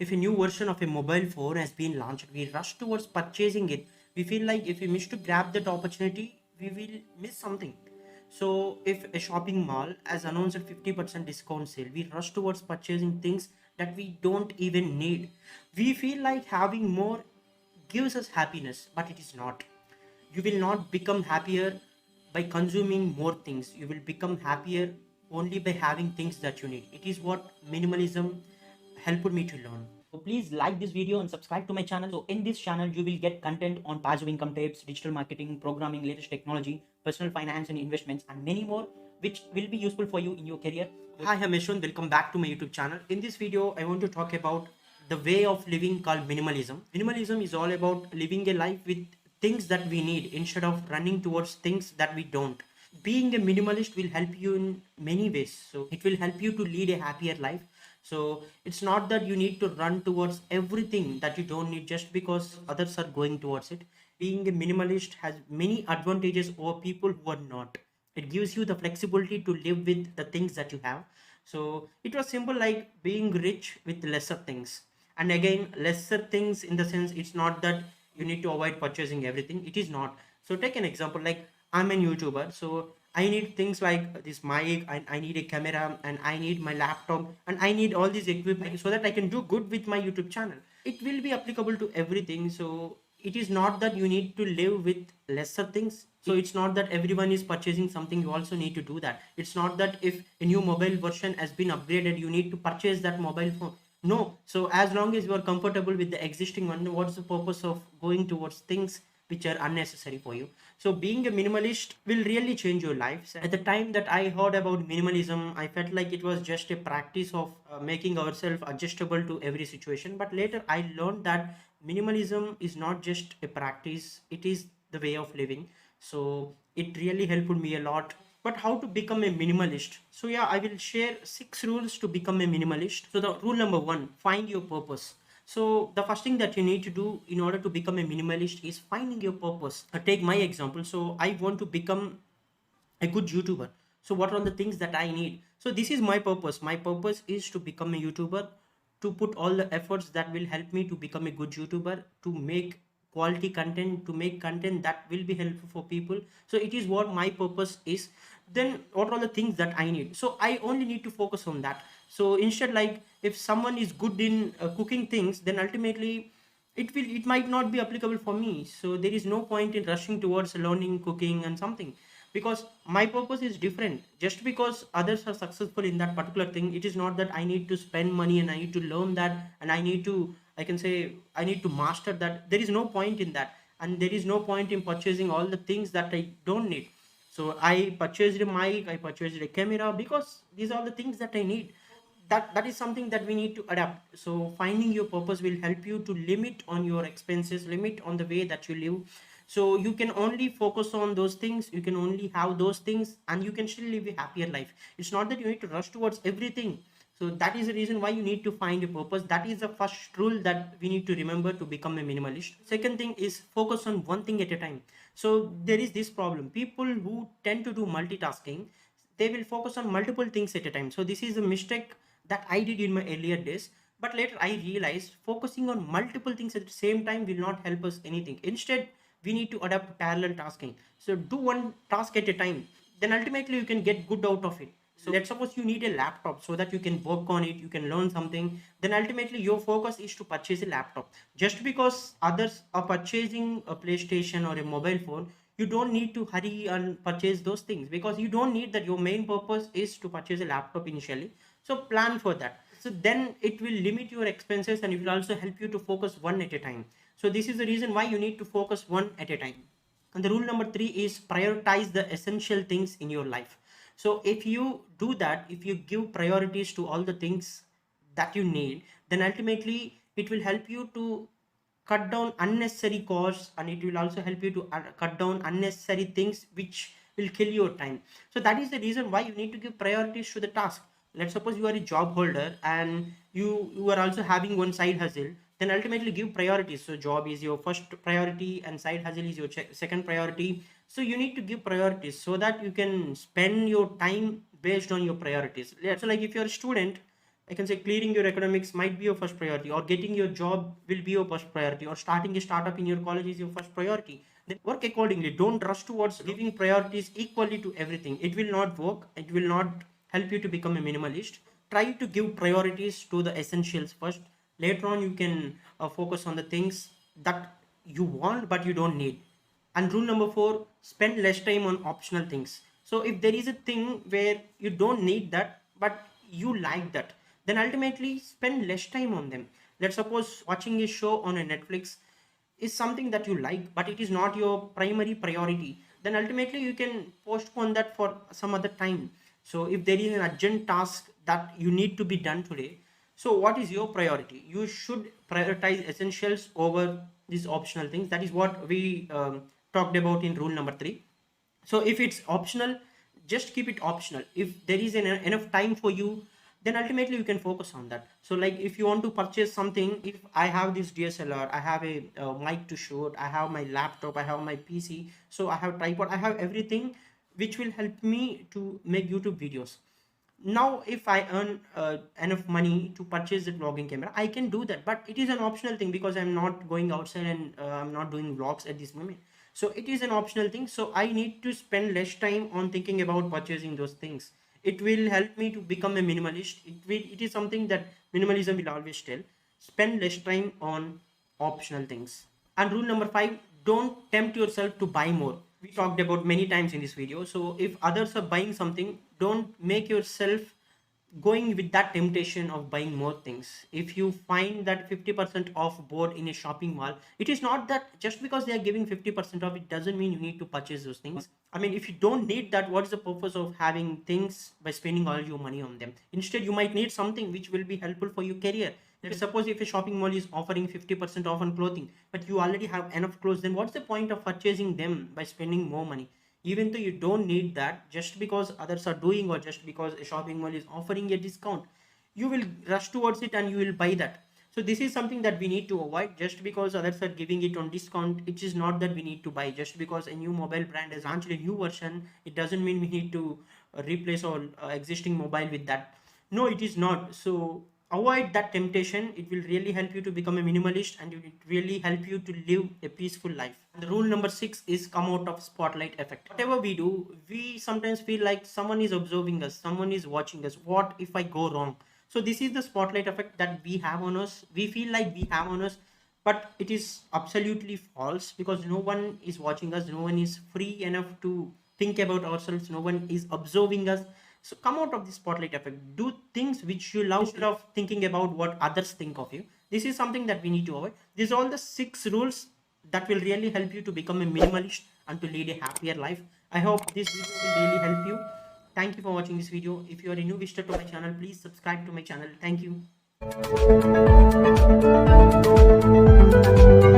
if a new version of a mobile phone has been launched, we rush towards purchasing it. We feel like if we miss to grab that opportunity, we will miss something. So, if a shopping mall has announced a 50% discount sale, we rush towards purchasing things that we don't even need. We feel like having more gives us happiness, but it is not. You will not become happier by consuming more things. You will become happier only by having things that you need. It is what minimalism helped me to learn. So please like this video and subscribe to my channel. So in this channel, you will get content on passive income tips, digital marketing, programming, latest technology, personal finance and investments, and many more, which will be useful for you in your career. Hi, I'm Yaswanth. Welcome back to my YouTube channel. In this video, I want to talk about the way of living called minimalism. Minimalism is all about living a life with things that we need instead of running towards things that we don't. Being a minimalist will help you in many ways. So it will help you to lead a happier life. So it's not that you need to run towards everything that you don't need just because others are going towards it. Being a minimalist has many advantages over people who are not. It gives you the flexibility to live with the things that you have. So it was simple like being rich with lesser things. And again, lesser things in the sense it's not that you need to avoid purchasing everything. It is not. So take an example like I'm a YouTuber, so I need things like this mic, I need a camera, and I need my laptop, and I need all these equipment so that I can do good with my YouTube channel. It will be applicable to everything. So it is not that you need to live with lesser things. So it's not that everyone is purchasing something, you also need to do that. It's not that if a new mobile version has been upgraded, you need to purchase that mobile phone. No. So as long as you are comfortable with the existing one, what's the purpose of going towards things which are unnecessary for you? So being a minimalist will really change your life. At the time that I heard about minimalism, I felt like it was just a practice of making ourselves adjustable to every situation. But later I learned that minimalism is not just a practice, it is the way of living. So it really helped me a lot. But how to become a minimalist? So yeah, I will share 6 rules to become a minimalist. So the rule number 1, find your purpose. So the first thing that you need to do in order to become a minimalist is finding your purpose. Take my example. So I want to become a good YouTuber. So what are the things that I need? So this is my purpose. My purpose is to become a YouTuber, to put all the efforts that will help me to become a good YouTuber, to make quality content, to make content that will be helpful for people. So it is what my purpose is. Then what are the things that I need? So I only need to focus on that. So instead, like if someone is good in cooking things, then ultimately it might not be applicable for me. So there is no point in rushing towards learning cooking and something, because my purpose is different. Just because others are successful in that particular thing, it is not that I need to spend money and I need to learn that and I need to, I can say, I need to master that. There is no point in that, and there is no point in purchasing all the things that I don't need. So I purchased a mic, I purchased a camera because these are the things that I need. That is something that we need to adapt. So finding your purpose will help you to limit on your expenses, limit on the way that you live. So you can only focus on those things, you can only have those things, and you can still live a happier life. It's not that you need to rush towards everything. So that is the reason why you need to find a purpose. That is the first rule that we need to remember to become a minimalist. Second thing is focus on one thing at a time. So there is this problem, people who tend to do multitasking, they will focus on multiple things at a time. So this is a mistake that I did in my earlier days. But later I realized focusing on multiple things at the same time will not help us anything. Instead, we need to adapt parallel tasking. So do one task at a time. Then ultimately you can get good out of it. So let's suppose you need a laptop so that you can work on it, you can learn something. Then ultimately your focus is to purchase a laptop. Just because others are purchasing a PlayStation or a mobile phone, you don't need to hurry and purchase those things, because you don't need that. Your main purpose is to purchase a laptop initially. So plan for that. So then it will limit your expenses and it will also help you to focus one at a time. So this is the reason why you need to focus one at a time. And the rule number 3 is prioritize the essential things in your life. So if you do that, if you give priorities to all the things that you need, then ultimately it will help you to cut down unnecessary costs, and it will also help you to cut down unnecessary things which will kill your time. So that is the reason why you need to give priorities to the task. Let's suppose you are a job holder and you are also having one side hustle, then ultimately give priorities. So job is your first priority and side hustle is your second priority. So you need to give priorities so that you can spend your time based on your priorities. So like if you're a student, I can say clearing your academics might be your first priority, or getting your job will be your first priority, or starting a startup in your college is your first priority. Then work accordingly. Don't rush towards giving priorities equally to everything. It will not work. It will not help you to become a minimalist. Try to give priorities to the essentials first. Later on, you can focus on the things that you want but you don't need. And rule number 4, spend less time on optional things. So if there is a thing where you don't need that but you like that, then ultimately spend less time on them. Let's suppose watching a show on a Netflix is something that you like but it is not your primary priority, then ultimately you can postpone that for some other time. So if there is an urgent task that you need to be done today, so what is your priority? You should prioritize essentials over these optional things. That is what we talked about in rule number 3. So if it's optional, just keep it optional. If there is enough time for you, then ultimately you can focus on that. So like if you want to purchase something, if I have this DSLR, I have a mic to shoot, I have my laptop, I have my PC, so I have tripod, I have everything which will help me to make YouTube videos. Now if I earn enough money to purchase the vlogging camera, I can do that, but it is an optional thing because I'm not going outside and I'm not doing vlogs at this moment. So it is an optional thing, so I need to spend less time on thinking about purchasing those things. It will help me to become a minimalist. It is something that minimalism will always tell: spend less time on optional things. And rule number 5, don't tempt yourself to buy more. We talked about many times in this video. So if others are buying something, don't make yourself going with that temptation of buying more things. If you find that 50% off board in a shopping mall, it is not that just because they are giving 50% off, it doesn't mean you need to purchase those things. I mean, if you don't need that, what is the purpose of having things by spending all your money on them? Instead, you might need something which will be helpful for your career. Let's suppose if a shopping mall is offering 50% off on clothing, but you already have enough clothes, then what's the point of purchasing them by spending more money? Even though you don't need that, just because others are doing or just because a shopping mall is offering a discount, you will rush towards it and you will buy that. So this is something that we need to avoid. Just because others are giving it on discount, it is not that we need to buy. Just because a new mobile brand has launched a new version, it doesn't mean we need to replace our existing mobile with that. No, it is not. So avoid that temptation. It will really help you to become a minimalist and it will really help you to live a peaceful life. And the rule number 6 is come out of spotlight effect. Whatever we do, we sometimes feel like someone is observing us, someone is watching us. What if I go wrong? So this is the spotlight effect that we have on us. We feel like we have on us, but it is absolutely false, because no one is watching us, no one is free enough to think about ourselves, no one is observing us. So come out of the spotlight effect. Do things which you love instead of thinking about what others think of you. This is something that we need to avoid. These are all the 6 rules that will really help you to become a minimalist and to lead a happier life. I hope this video will really help you. Thank you for watching this video. If you are a new visitor to my channel, please subscribe to my channel. Thank you.